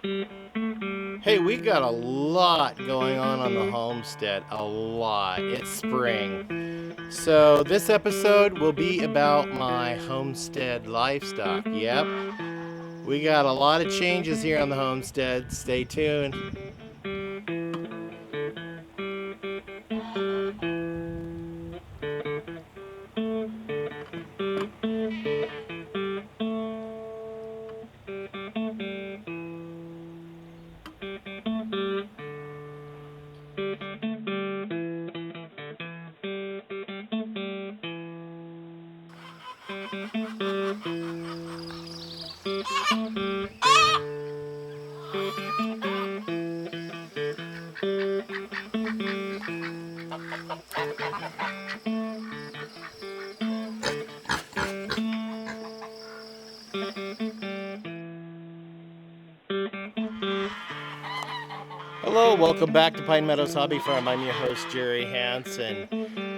Hey, we got a lot going on the homestead. A lot. It's spring. So, this episode will be about my homestead livestock. Yep. We got a lot of changes here on the homestead. Stay tuned. Hello, welcome back to Pine Meadows Hobby Farm. I'm your host, Jerry Hansen.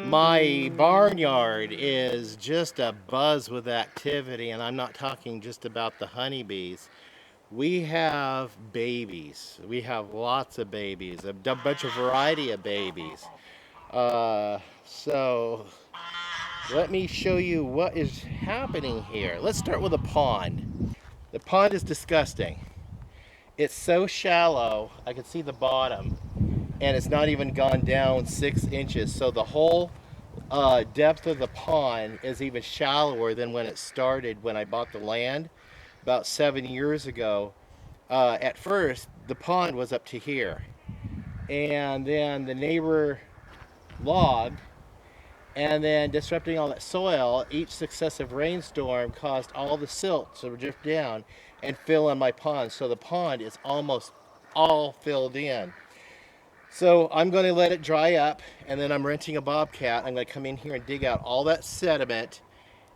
My barnyard is just a buzz with activity, and I'm not talking just about the honeybees. We have babies. We have lots of babies, a bunch of variety of babies. So let me show you what is happening here. Let's start with a pond. The pond is disgusting. It's so shallow, I can see the bottom, and it's not even gone down 6 inches. So the whole depth of the pond is even shallower than when it started when I bought the land about 7 years ago. At first, the pond was up to here, and then the neighbor logged, and then disrupting all that soil, each successive rainstorm caused all the silt to drift down and fill in my pond. So the pond is almost all filled in. So I'm going to let it dry up, and then I'm renting a bobcat. I'm going to come in here and dig out all that sediment,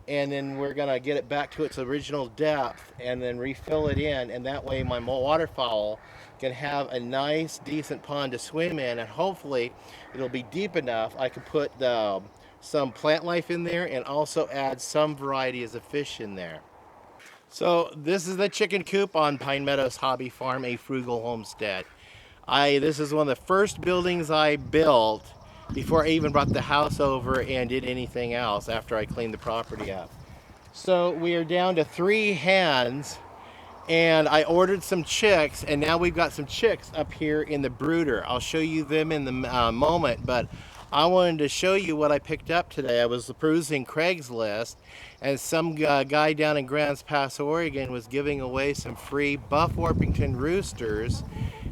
and then we're going to get it back to its original depth and then refill it in, and that way my waterfowl can have a nice decent pond to swim in, and hopefully it'll be deep enough I can put some plant life in there and also add some varieties of fish in there. So this is the chicken coop on Pine Meadows Hobby Farm, a frugal homestead. This is one of the first buildings I built before I even brought the house over and did anything else after I cleaned the property up. So we are down to 3 hens, and I ordered some chicks, and now we've got some chicks up here in the brooder. I'll show you them in the moment, but I wanted to show you what I picked up today. I was perusing Craigslist, and some guy down in Grants Pass, Oregon was giving away some free Buff Orpington roosters.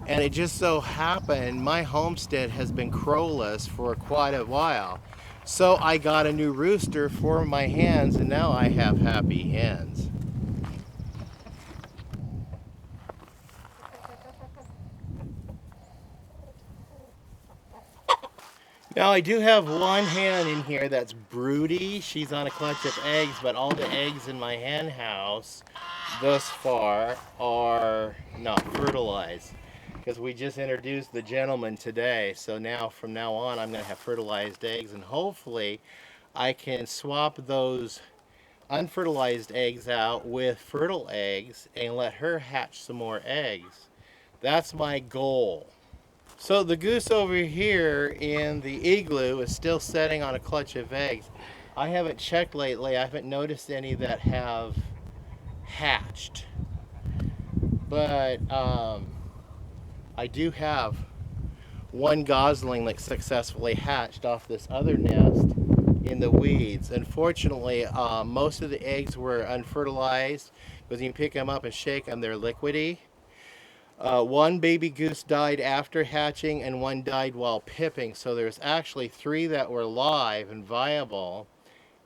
And it just so happened my homestead has been crowless for quite a while. So I got a new rooster for my hens, and now I have happy hens. Now I do have one hen in here that's broody. She's on a clutch of eggs, but all the eggs in my hen house thus far are not fertilized, because we just introduced the gentleman today. So now from now on I'm going to have fertilized eggs, and hopefully I can swap those unfertilized eggs out with fertile eggs and let her hatch some more eggs. That's my goal. So the goose over here in the igloo is still sitting on a clutch of eggs. I haven't checked lately. I haven't noticed any that have hatched. But I do have one gosling that successfully hatched off this other nest in the weeds. Unfortunately, most of the eggs were unfertilized, because you can pick them up and shake them, they're liquidy. One baby goose died after hatching, and one died while pipping. So there's actually 3 that were live and viable.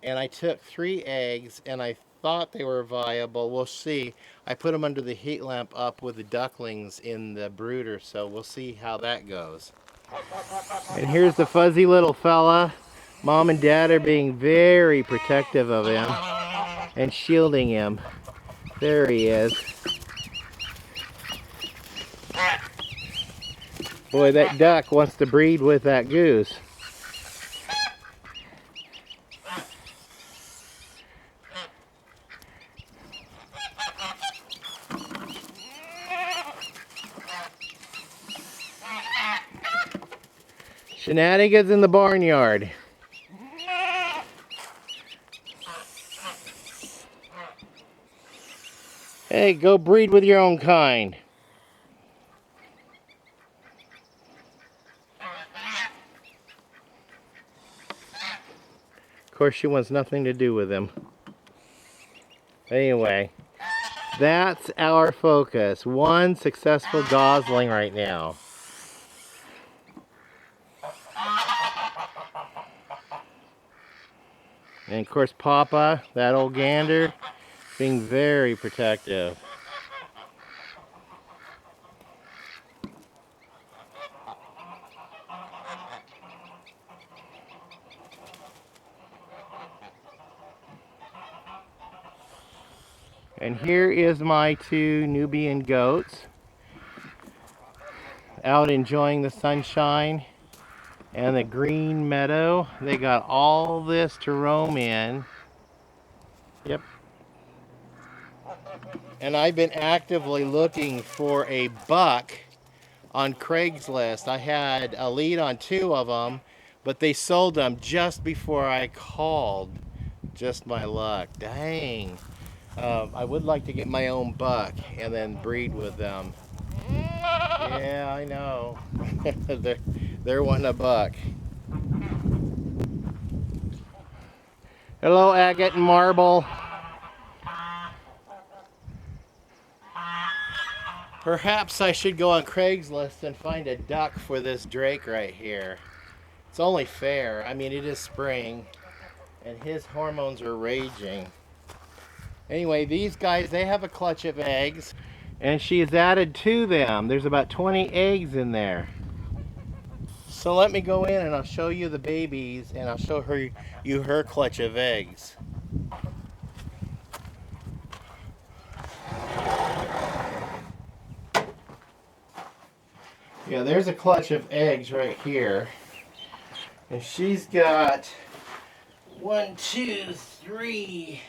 And I took 3 eggs, and I thought they were viable. We'll see. I put them under the heat lamp up with the ducklings in the brooder, so we'll see how that goes. And here's the fuzzy little fella. Mom and Dad are being very protective of him and shielding him. There he is. Boy, that duck wants to breed with that goose. Shenanigans in the barnyard. Hey, go breed with your own kind. Of course, she wants nothing to do with him. Anyway, that's our focus. One successful gosling right now. And of course, Papa, that old gander, being very protective. And here is my two Nubian goats out enjoying the sunshine and the green meadow. They got all this to roam in. Yep. And I've been actively looking for a buck on Craigslist. I had a lead on 2 of them, but they sold them just before I called. Just my luck. Dang. I would like to get my own buck and then breed with them. Yeah, I know. they're wanting a buck. Hello, agate and marble. Perhaps I should go on Craigslist and find a duck for this drake right here. It's only fair. I mean, it is spring, and his hormones are raging. Anyway, these guys, they have a clutch of eggs, and she has added to them. There's about 20 eggs in there. So let me go in and I'll show you the babies, and I'll show you her clutch of eggs. Yeah, there's a clutch of eggs right here. And she's got 1, 2, 3,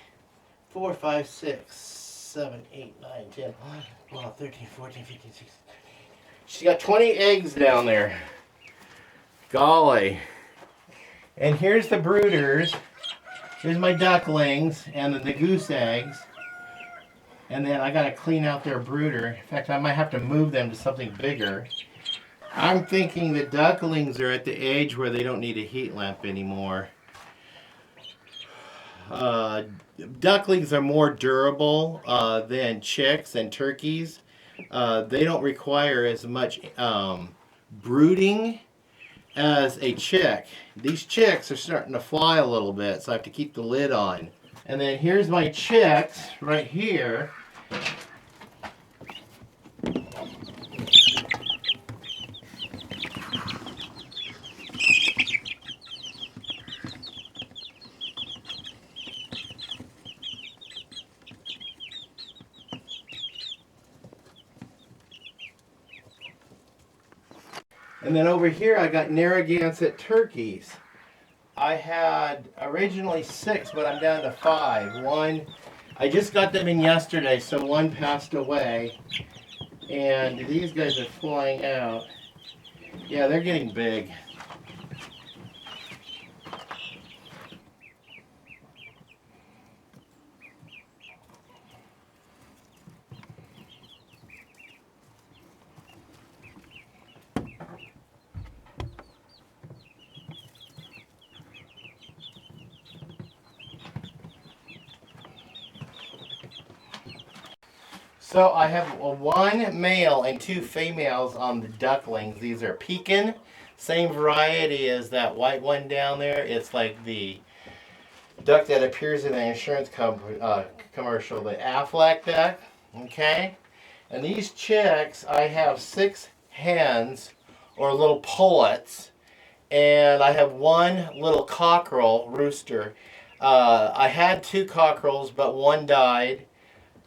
4, 5, 6, 7, 8, 9, 10, 11, 12, 13, 14, 15, 16, 17. She's got 20 eggs down there. Golly. And here's the brooders. Here's my ducklings and the goose eggs. And then I gotta clean out their brooder. In fact, I might have to move them to something bigger. I'm thinking the ducklings are at the age where they don't need a heat lamp anymore. Ducklings are more durable than chicks and turkeys. They don't require as much brooding as a chick. These chicks are starting to fly a little bit, so I have to keep the lid on. And then here's my chicks right here. And then over here I got Naragansette turkeys. I had originally 6, but I'm down to 5. One, I just got them in yesterday, so one passed away. And these guys are flying out. Yeah, they're getting big. So I have 1 male and 2 females on the ducklings. These are Pekin, same variety as that white one down there. It's like the duck that appears in the insurance commercial, the Aflac duck. Okay, and these chicks, I have 6 hens or little pullets, and I have 1 little cockerel rooster. I had 2 cockerels, but 1 died.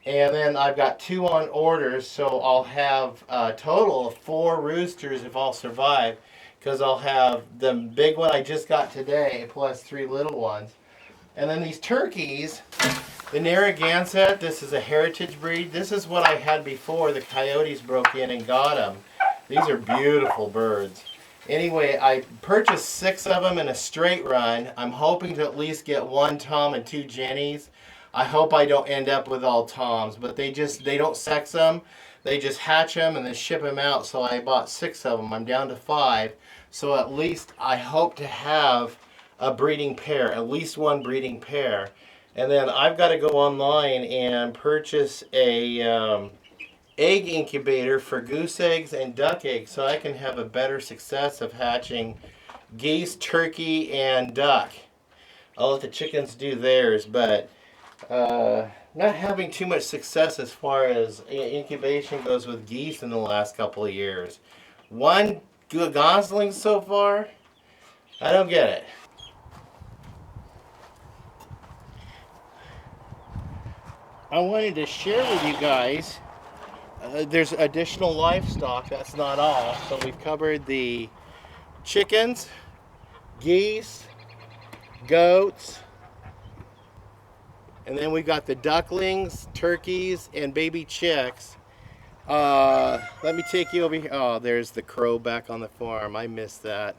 And then I've got 2 on orders, so I'll have a total of 4 roosters if I'll survive, because I'll have the big one I just got today plus 3 little ones. And then these turkeys, the Naragansette, this is a heritage breed. This is what I had before the coyotes broke in and got them. These are beautiful birds. Anyway, I purchased 6 of them in a straight run. I'm hoping to at least get 1 Tom and 2 Jennies. I hope I don't end up with all Toms, but they don't sex them. They just hatch them and then ship them out. So I bought 6 of them. I'm down to 5. So at least I hope to have a breeding pair, at least 1 breeding pair. And then I've got to go online and purchase a egg incubator for goose eggs and duck eggs so I can have a better success of hatching geese, turkey, and duck. I'll let the chickens do theirs, but not having too much success as far as incubation goes with geese in the last couple of years. 1 good gosling so far? I don't get it. I wanted to share with you guys, there's additional livestock, that's not all. So we've covered the chickens, geese, goats, and then we've got the ducklings, turkeys, and baby chicks. Let me take you over here. Oh, there's the crow back on the farm. I missed that.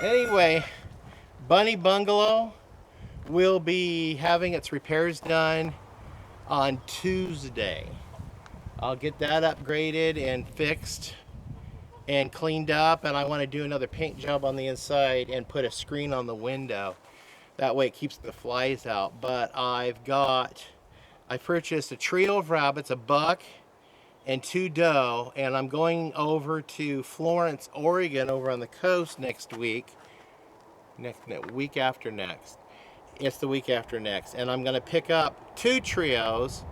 Anyway, Bunny Bungalow will be having its repairs done on Tuesday. I'll get that upgraded and fixed and cleaned up, and I want to do another paint job on the inside and put a screen on the window. That way it keeps the flies out. But I purchased a trio of rabbits, a buck and 2 doe, and I'm going over to Florence, Oregon, over on the coast next week. Week after next. It's the week after next. And I'm going to pick up 2 trios.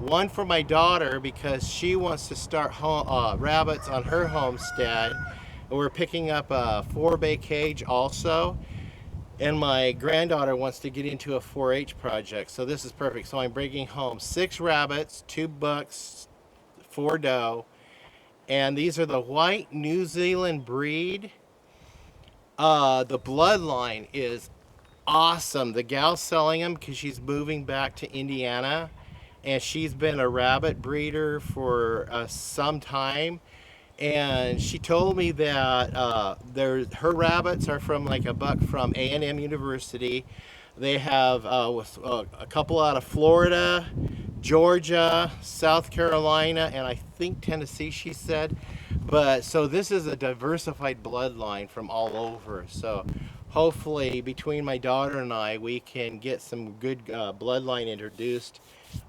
1 for my daughter because she wants to start rabbits on her homestead. And we're picking up a 4-bay cage also. And my granddaughter wants to get into a 4-H project. So this is perfect. So I'm bringing home 6 rabbits, 2 bucks, 4 doe, and these are the white New Zealand breed. The bloodline is awesome. The gal's selling them because she's moving back to Indiana, and she's been a rabbit breeder for some time. And she told me that her rabbits are from like a buck from A&M University. They have a couple out of Florida, Georgia, South Carolina, and I think Tennessee, she said. But so this is a diversified bloodline from all over. So hopefully between my daughter and I, we can get some good bloodline introduced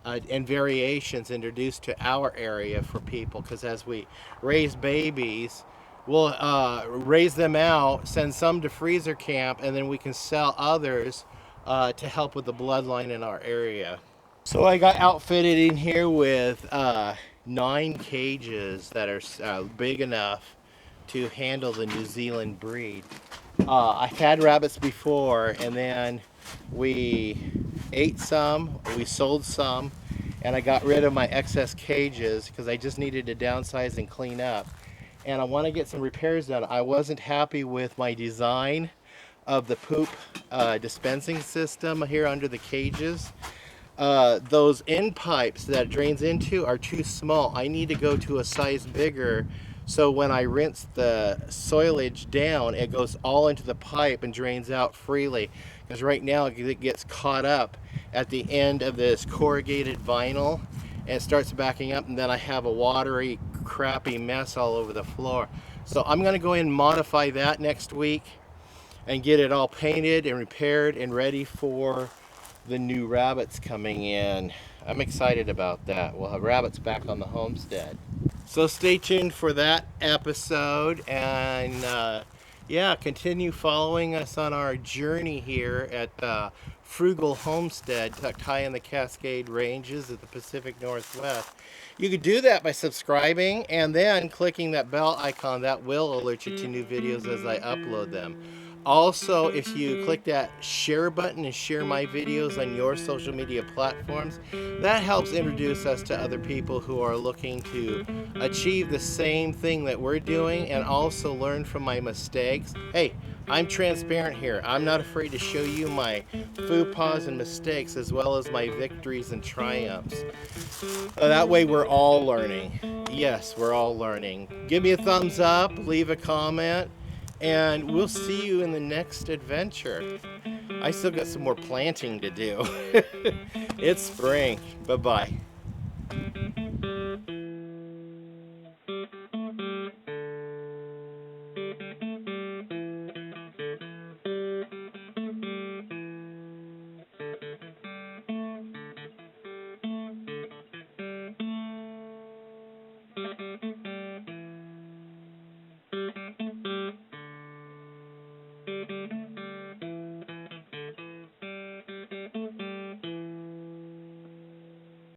and variations introduced to our area for people. Because as we raise babies, we'll raise them out, send some to freezer camp, and then we can sell others to help with the bloodline in our area. So I got outfitted in here with 9 cages that are big enough to handle the New Zealand breed. I've had rabbits before, and then we ate some, we sold some, and I got rid of my excess cages because I just needed to downsize and clean up. And I want to get some repairs done. I wasn't happy with my design of the poop dispensing system here under the cages. Those end pipes that it drains into are too small. I need to go to a size bigger so when I rinse the soilage down, it goes all into the pipe and drains out freely. Because right now it gets caught up at the end of this corrugated vinyl and it starts backing up, and then I have a watery, crappy mess all over the floor. So I'm going to go in and modify that next week and get it all painted and repaired and ready for the new rabbits coming in. I'm excited about that. We'll have rabbits back on the homestead. So stay tuned for that episode, and yeah, continue following us on our journey here at Frugal Homestead, tucked high in the Cascade Ranges of the Pacific Northwest. You can do that by subscribing and then clicking that bell icon. That will alert you to new videos as I upload them. Also, if you click that share button and share my videos on your social media platforms, that helps introduce us to other people who are looking to achieve the same thing that we're doing and also learn from my mistakes. Hey, I'm transparent here. I'm not afraid to show you my faux pas and mistakes as well as my victories and triumphs. That way we're all learning. Yes, we're all learning. Give me a thumbs up, leave a comment, and we'll see you in the next adventure. I still got some more planting to do. It's spring. Bye-bye.